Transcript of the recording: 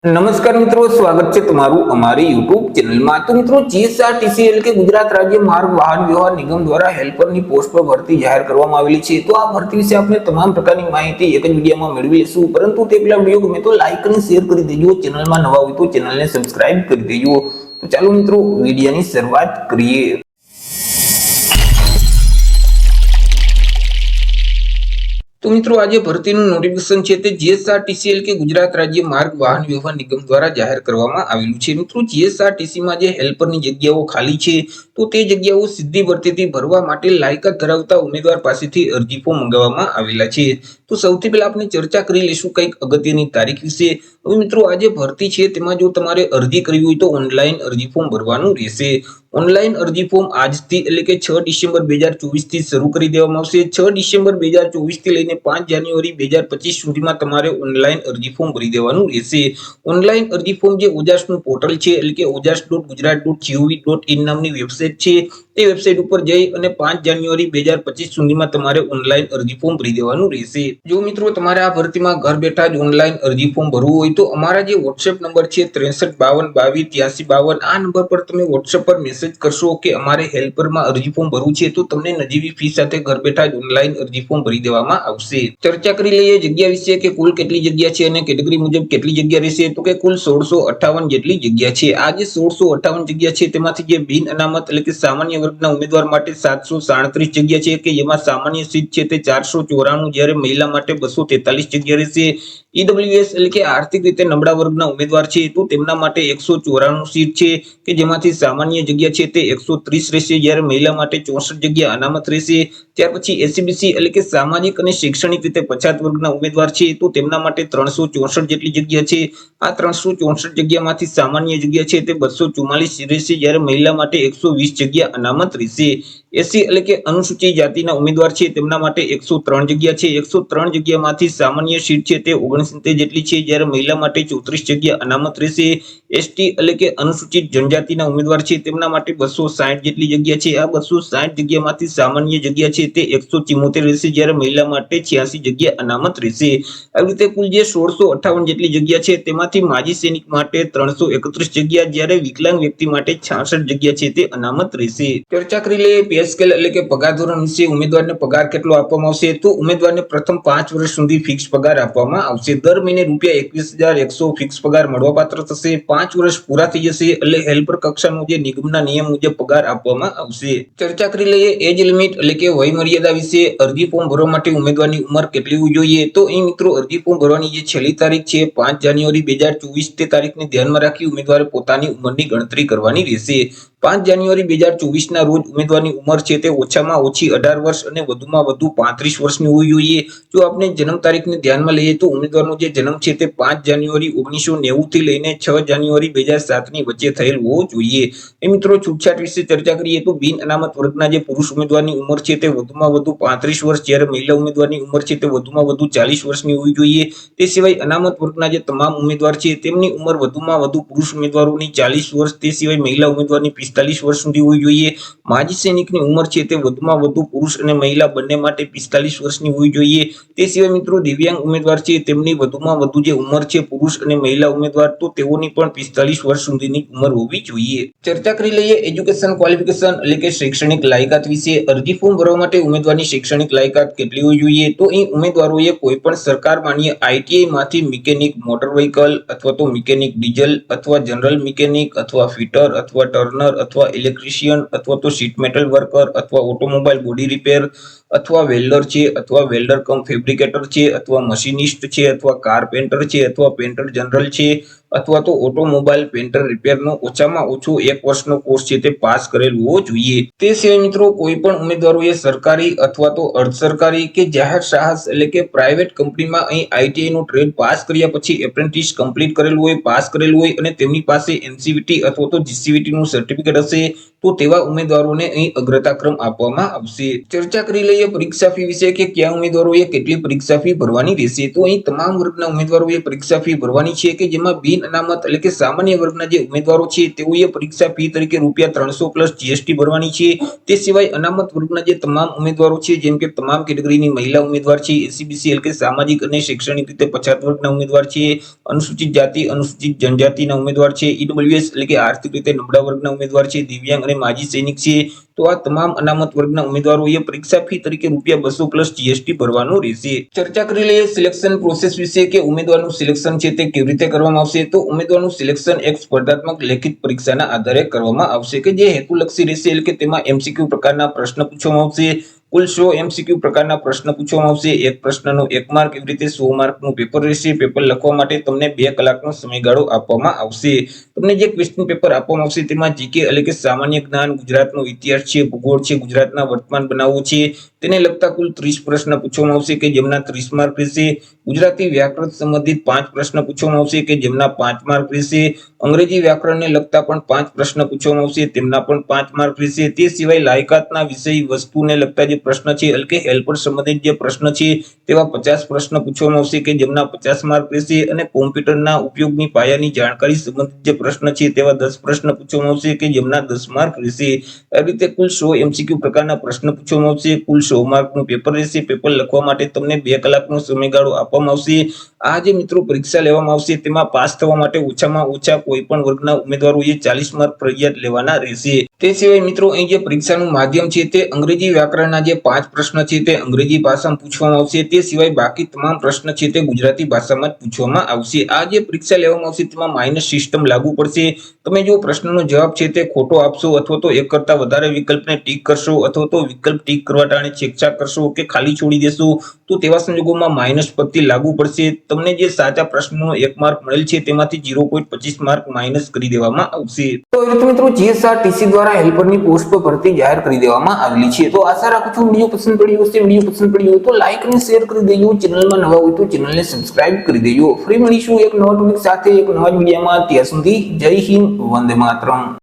નમસ્કાર મિત્રો, સ્વાગત છે તમારું અમારી યુટ્યુબ ચેનલમાં। તો મિત્રો, જીએસઆરટીસી એટલે કે ગુજરાત રાજ્ય માર્ગ વાહન વ્યવહાર નિગમ દ્વારા હેલ્પરની પોસ્ટ પર ભરતી જાહેર કરવામાં આવેલી છે। તો આ ભરતી વિશે આપણે તમામ પ્રકારની માહિતી એક જ વિડીયોમાં મેળવી લઈશું, પરંતુ તે પહેલા વિડીયો ગમે તો લાઈક અને શેર કરી દેજો। ચેનલમાં નવા હોય તો ચેનલને સબસ્ક્રાઇબ કરી દેજો। તો ચાલો મિત્રો, વિડીયોની શરૂઆત કરીએ। તો મિત્રો, આજે ભરતીનું નોટિફિકેશન છે તે જીએસઆરટીસી એટલે કે ગુજરાત રાજ્ય માર્ગ વાહન વ્યવહાર નિગમ દ્વારા જાહેર કરવામાં આવેલું છે। મિત્રો, જીએસઆરટીસી માં જે હેલ્પરની જગ્યાઓ ખાલી છે તો તે જગ્યાઓ સીધી ભરતીથી ભરવા માટે લાયકાત ધરાવતા ઉમેદવાર પાસેથી અરજી ફોર્મ મંગાવવામાં આવેલા છે। તો સૌથી પહેલા આપણે ચર્ચા કરી લઈશું કંઈક અગત્યની તારીખ વિશે। હવે મિત્રો, આ જે ભરતી છે તેમાં જો તમારે અરજી કરવી હોય તો ઓનલાઈન અરજી ફોર્મ ભરવાનું રહેશે। ઓનલાઈન અરજી ફોર્મ આજથી એટલે કે 6 ડિસેમ્બર 2024 થી શરૂ કરી દેવામાં આવશે। 6 ડિસેમ્બર 2024 થી લઈને 5 જાન્યુઆરી 2025 સુધીમાં તમારે ઓનલાઈન અરજી ફોર્મ ભરી દેવાનું રહેશે। ઓનલાઈન અરજી ફોર્મ જે ઓજાસનું પોર્ટલ છે એટલે કે ojas.gujarat.gov.in નામની વેબસાઇટ છે તે વેબસાઇટ ઉપર જઈ અને 5 જાન્યુઆરી 2025 સુધીમાં તમારે ઓનલાઈન અરજી ફોર્મ ભરી દેવાનું રહેશે। જો મિત્રો તમારે આ ભરતીમાં ઘર બેઠા જ ઓનલાઈન અરજી ફોર્મ ભરવું હોય તો અમારા જે WhatsApp નંબર છે 6352228352 આ નંબર પર તમે WhatsApp પર મેસેજ કરશો કે અમારે હેલ્પરમાં અરજી ફોર્મ ભરવું છે તો તમને નજીવી ફી સાથે ઘર બેઠા જ ઓનલાઈન અરજી ફોર્મ ભરી દેવામાં આવશે। ચર્ચા કરી લઈએ જગ્યા વિશે કે કુલ કેટલી જગ્યા છે અને કેટેગરી મુજબ કેટલી જગ્યા રહેશે। તો કે કુલ 1658 જેટલી જગ્યા છે। આ જે 1658 જગ્યા છે તેમાંથી જે બિન અનામત એટલે કે સામાન્ય વર્ગના ઉમેદવાર માટે 737 જગ્યા છે કે જેમાં સામાન્ય સીટ છે તે 494, જ્યારે મહિલા માટે 243 જગ્યા રહેશે। ઈડબ્લ્યુએસ એટલે કે આર્થિક રીતે નબળા વર્ગના ઉમેદવાર છે તો તેમના માટે 194 સીટ છે કે જેમાંથી સામાન્ય જગ્યા છે તે 130 રહેશે, જ્યારે મહિલા માટે 64 જગ્યા અનામત રહેશે। ત્યાર પછી એસસીબીસી એટલે કે સામાજિક અને શૈક્ષણિક રીતે પછાત વર્ગના ઉમેદવાર છે તો તેમના માટે 364 જેટલી જગ્યા છે। આ 364 જગ્યામાંથી સામાન્ય જગ્યા છે તે 244 રહેશે, જ્યારે મહિલા માટે 120 જગ્યા અનામત રહેશે। એસસી એટલે કે અનુસૂચિત જાતિના ઉમેદવાર છે તેમના માટે 103 જગ્યા છે। 103 જગ્યામાંથી સામાન્ય સીટ છે તે 69 જેટલી છે, જ્યારે મહિલા માટે 34 જગ્યા અનામત રહેશે। એસટી એટલે કે અનુસૂચિત જનજાતિના ઉમેદવાર છે તેમના માટે 260 જેટલી જગ્યા છે। આ 260 જગ્યામાંથી સામાન્ય જગ્યા છે તે 174 રહેશે, જ્યારે મહિલા માટે 86 જગ્યા અનામત રહેશે। આવી રીતે કુલ જે 1658 જેટલી જગ્યા છે તેમાંથી માજી સૈનિક માટે 331 જગ્યા, જ્યારે વિકલાંગ વ્યક્તિ માટે 66 જગ્યા છે તે અનામત રહેશે। ચર્ચા કરી લઈએ પે સ્કેલ એટલે કે પગાર ધોરણ વિશે। ઉમેદવારને પગાર કેટલો આપવામાં આવશે તો ઉમેદવારને પ્રથમ 5 વર્ષ સુધી ફિક્સ પગાર આપવામાં આવશે। દર મહિને ₹21,100 ફિક્સ પગાર મળવાપાત્ર થશે। 5 વર્ષ પૂરા થઈ જશે એટલે હેલ્પર કક્ષાનો જે નિગમના નિયમ મુજબ પગાર આપવામાં આવશે। ચર્ચા કરી લઈએ એજ લિમિટ એટલે કે વય મર્યાદા વિશે। અરજી ફોર્મ ભરવા માટે ઉમેદવારની ઉંમર કેટલી હોવી જોઈએ તો અહીં મિત્રો અરજી ફોર્મ ભરવાની જે છેલ્લી તારીખ છે 5 જાન્યુઆરી 2024 તે તારીખને ધ્યાનમાં રાખી ઉમેદવારે પોતાની ઉંમરની ગણતરી કરવાની રહેશે। 5 જાન્યુઆરી 2024 ના રોજ ઉમેદવારની ઉંમર છે તે ઓછામાં ઓછી 18 વર્ષ અને વધુમાં વધુ 35 વર્ષની હોવી જોઈએ। જો આપણે જન્મ તારીખને ધ્યાનમાં લઈએ તો ઉમેદવારનો જે જન્મ છે તે 5 જાન્યુઆરી 1990 થી લઈને 6 જાન્યુઆરી 2007 ની વચ્ચે થયેલ હોવો જોઈએ। એ મિત્રો, છૂટછાટ વિશે ચર્ચા કરીએ તો બિન અનામત વર્ગના જે પુરુષ ઉમેદવારની ઉંમર છે તે વધુમાં વધુ 35 વર્ષ, જ્યારે મહિલા ઉમેદવારની ઉંમર છે તે વધુમાં વધુ 40 વર્ષની હોવી જોઈએ। તે સિવાય અનામત વર્ગના જે તમામ ઉમેદવાર છે તેમની ઉંમર વધુમાં વધુ પુરુષ ઉમેદવારોની 40 વર્ષ, તે સિવાય મહિલા ઉમેદવારની 45 વર્ષ સુધી હોવી જોઈએ। માજી સૈનિકની ઉંમર છે તે વધુમાં વધુ પુરુષ અને મહિલા બંને માટે 45 વર્ષની હોવી જોઈએ। તે સિવાય મિત્રો દિવ્યાંગ ઉમેદવાર છે તેમની વધુમાં વધુ જે ઉંમર છે પુરુષ અને મહિલા ઉમેદવાર તો તેઓની પણ 45 વર્ષ સુધીની ઉંમર હોવી જોઈએ। ચર્ચા કરી લઈએ એજ્યુકેશન ક્વોલિફિકેશન એટલે કે શૈક્ષણિક લાયકાત વિશે। અરજી ફોર્મ ભરવા માટે ઉમેદવારની શૈક્ષણિક લાયકાત કેટલી હોવી જોઈએ તો અહીં ઉમેદવારોએ કોઈપણ સરકાર માન્ય આઈટીઆઈ માંથી મિકેનિક મોટર વ્હીકલ અથવા તો મિકેનિક ડીઝલ અથવા જનરલ મિકેનિક અથવા ફિટર અથવા ટર્નર અથવા ઇલેક્ટ્રિશિયન અથવા તો શીટ મેટલ વર્કર અથવા ઓટોમોબાઈલ બોડી રિપેર અથવા વેલ્ડર છે અથવા વેલ્ડર કમ ફેબ્રિકેટર છે અથવા મશીનિસ્ટ છે અથવા કારપેન્ટર છે અથવા પેન્ટર જનરલ છે અથવા તો ઓટોમોબાઈલ પેન્ટર રિપેરનો ઓછામાં ઓછો 1 વર્ષનો કોર્સ છે તે પાસ કરેલ હોવો જોઈએ। તે સિવાય મિત્રો કોઈ પણ ઉમેદવારોએ સરકારી અથવા તો અર્ધ સરકારી કે જાહેર સાહસ એટલે કે પ્રાઇવેટ કંપનીમાં અહીં આઈટીઆઈ નો ટ્રેડ પાસ કર્યા પછી એપ્રેન્ટિસ કમ્પ્લીટ કરેલું હોય, પાસ કરેલું હોય અને તેમની પાસે એનસીવીટી અથવા તો જીસીવીટી નું સર્ટિફિકેટ હશે તો તેવા ઉમેદવારોને અહીં અગ્રતા ક્રમ આપવામાં આવશે। ચર્ચા કરી લઈએ પરીક્ષા ફી વિશે કે કયા ઉમેદવારોએ કેટલી પરીક્ષા ફી ભરવાની રહેશે। તો અહીં તમામ વર્ગના ઉમેદવારોએ પરીક્ષા ફી ભરવાની છે કે જેમાં બિન અનામત એટલે કે સામાન્ય વર્ગના જે ઉમેદવારો છે તેઓએ પરીક્ષા ફી તરીકે ₹300 પ્લસ જીએસટી ભરવાની છે। તે સિવાય અનામત વર્ગના જે તમામ ઉમેદવારો છે જેમ કે તમામ કેટેગરીની મહિલા ઉમેદવાર છે, એસસીબીસી એટલે કે સામાજિક અને શૈક્ષણિક રીતે પછાત વર્ગના ઉમેદવાર છે, અનુસૂચિત જાતિ અનુસૂચિત જનજાતિના ઉમેદવાર છે, ઈડબ્લ્યુએસ એટલે કે આર્થિક રીતે નબળા વર્ગના ઉમેદવાર છે, દિવ્યાંગ અને માજી સૈનિક છે। તો આ તમામ અનામત વર્ગના ઉમેદવારોએ પરીક્ષા ફી તરીકે ₹200 પ્લસ જીએસટી ભરવાનું રહેશે। ચર્ચા કરી લઈએ સિલેક્શન પ્રોસેસ વિશે કે ઉમેદવારનું સિલેક્શન છે તે કેવી રીતે કરવામાં આવશે। તો ઉમેદવારનું સિલેક્શન એક સ્પર્ધાત્મક લેખિત પરીક્ષાના આધારે કરવામાં આવશે કે જે હેતુલક્ષી રહેશે એટલે કે તેમાં એમસીક્યુ પ્રકારના પ્રશ્ન પૂછવામાં આવશે। કુલ 100 એમસીક્યુ પ્રકારના પ્રશ્ન પૂછવામાં આવશે। એક પ્રશ્નનો 1 માર્ક, એવી રીતે 100 માર્કનું પેપર રહેશે। પેપર લખવા માટે તમને 2 કલાકનો સમયગાળો આપવામાં આવશે। તમને જે ક્વેશ્ચન પેપર આપવામાં આવશે તેમાં જીકે એટલે કે સામાન્ય જ્ઞાન, ગુજરાતનો ઇતિહાસ છે, ભૂગોળ છે, ગુજરાતના વર્તમાન બનાવો છે તેને લગતા કુલ 30 પ્રશ્ન પૂછવામાં આવશે કે જેમના 30 માર્ક રહેશે। ગુજરાતી વ્યાકરણ સંબંધિત 5 પ્રશ્ન પૂછવામાં આવશે કે જેમના 5 માર્ક રહેશે। અંગ્રેજી વ્યાકરણને લગતા પણ 5 પ્રશ્ન પૂછવામાં આવશે તેમના પણ 5 માર્ક રહેશે। તે સિવાય લાયકાતના વિષય વસ્તુને લગતા જે પ્રશ્ન છે એટલે કે હેલ્પર સંબંધિત જે પ્રશ્ન છે તેવા 50 પ્રશ્ન પૂછવામાં આવશે કે જેમના 50 માર્ક રહેશે। અને કોમ્પ્યુટરના ઉપયોગની પાયાની જાણકારી સંબંધિત જે પ્રશ્ન છે તેવા 10 પ્રશ્ન પૂછવામાં આવશે કે જેમના 10 માર્ક રહેશે। આ રીતે કુલ 100 એમસીક્યુ પ્રકારના પ્રશ્ન પૂછવામાં આવશે। કુલ 100 માર્કનું પેપર રહેશે। પેપર લખવા માટે તમને 2 કલાકનો સમયગાળો આપવામાં આવશે। આ જે મિત્રો પરીક્ષા લેવામાં આવશે તેમાં પાસ થવા માટે ઓછામાં ઓછા કોઈ પણ વર્ગના ઉમેદવારોએ 40 માર્ક ફરજિયાત લેવાના રહેશે। તે સિવાય મિત્રો અહીં જે પરીક્ષાનું માધ્યમ છે તે અંગ્રેજી વ્યાકરણના જે 5 પ્રશ્ન છે તે અંગ્રેજી ભાષામાં પૂછવામાં આવશે। તે સિવાય બાકી તમામ પ્રશ્ન છે તે ગુજરાતી ભાષામાં જ પૂછવામાં આવશે। આ જે પરીક્ષા લેવામાં આવશે તેમાં માઇનસ સિસ્ટમ લાગુ પડશે। તમે જો પ્રશ્નનો જવાબ છે તે ખોટો આપશો અથવા તો એક કરતા વધારે વિકલ્પને ટીક કરશો અથવા તો વિકલ્પ ટીક કરવા ટાણે ચેકચાક કરશો કે ખાલી છોડી દેશો તો તેવા સંજોગોમાં માઇનસ પદ્ધતિ લાગુ પડશે। તમને જે સાચા પ્રશ્નનો 1 માર્ક મળેલ છે તેમાંથી 0.25 માર્ક માઇનસ કરી દેવામાં આવશે। તો મિત્રો જીએસઆરટીસી દ્વારા હેલ્પરની પોસ્ટ પર ભરતી જાહેર કરી દેવામાં આવેલી છે। તો આશા રાખું છું વિડીયો પસંદ પડ્યો હશે। વિડીયો પસંદ પડ્યો હોય તો લાઈક અને શેર કરી દેજો। ચેનલમાં નવા હોય તો ચેનલને સબસ્ક્રાઇબ કરી દેજો। ફરી મળીશું એક નવા ટોપિક સાથે એક નવા વિડીયોમાં। ત્યાં સુધી જય હિન્દ, વંદે માતરમ।